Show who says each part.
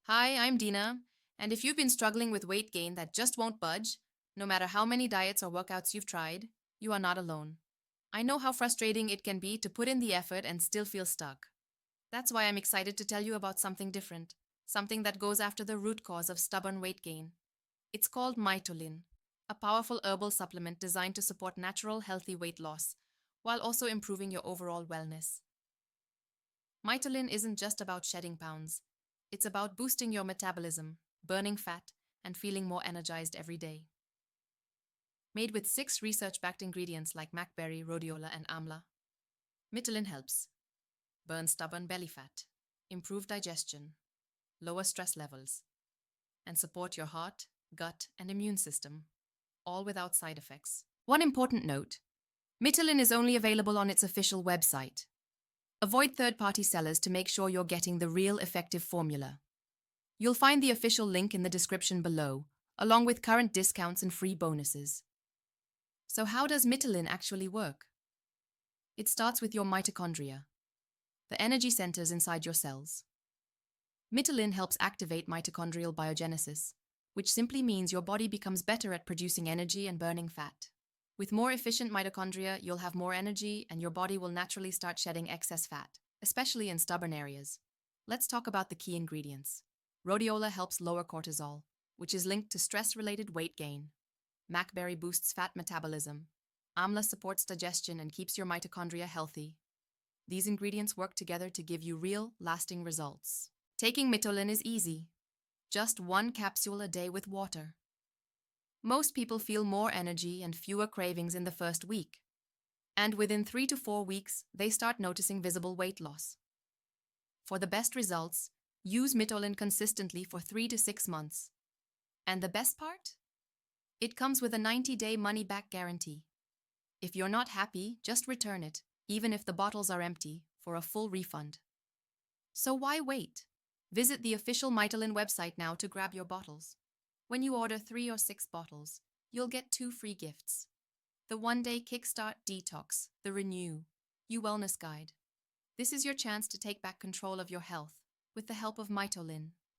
Speaker 1: Hi, I'm Dina, and if you've been struggling with weight gain that just won't budge, no matter how many diets or workouts you've tried, you are not alone. I know how frustrating it can be to put in the effort and still feel stuck. That's why I'm excited to tell you about something different, something that goes after the root cause of stubborn weight gain. It's called Mitolyn, a powerful herbal supplement designed to support natural, healthy weight loss, while also improving your overall wellness. Mitolyn isn't just about shedding pounds. It's about boosting your metabolism, burning fat, and feeling more energized every day. Made with 6 research-backed ingredients like mackberry, rhodiola, and amla, Mitolyn helps burn stubborn belly fat, improve digestion, lower stress levels, and support your heart, gut, and immune system, all without side effects. One important note: Mitolyn is only available on its official website. Avoid third-party sellers to make sure you're getting the real effective formula. You'll find the official link in the description below, along with current discounts and free bonuses. So how does Mitolyn actually work? It starts with your mitochondria, the energy centers inside your cells. Mitolyn helps activate mitochondrial biogenesis, which simply means your body becomes better at producing energy and burning fat. With more efficient mitochondria, you'll have more energy and your body will naturally start shedding excess fat, especially in stubborn areas. Let's talk about the key ingredients. Rhodiola helps lower cortisol, which is linked to stress-related weight gain. Mackberry boosts fat metabolism. Amla supports digestion and keeps your mitochondria healthy. These ingredients work together to give you real, lasting results. Taking Mitolyn is easy. Just 1 capsule a day with water. Most people feel more energy and fewer cravings in the first week. And within 3 to 4 weeks, they start noticing visible weight loss. For the best results, use Mitolyn consistently for 3 to 6 months. And the best part? It comes with a 90-day money-back guarantee. If you're not happy, just return it, even if the bottles are empty, for a full refund. So why wait? Visit the official Mitolyn website now to grab your bottles. When you order 3 or 6 bottles, you'll get 2 free gifts. The 1-day Kickstart Detox, the Renew You Wellness Guide. This is your chance to take back control of your health with the help of Mitolyn.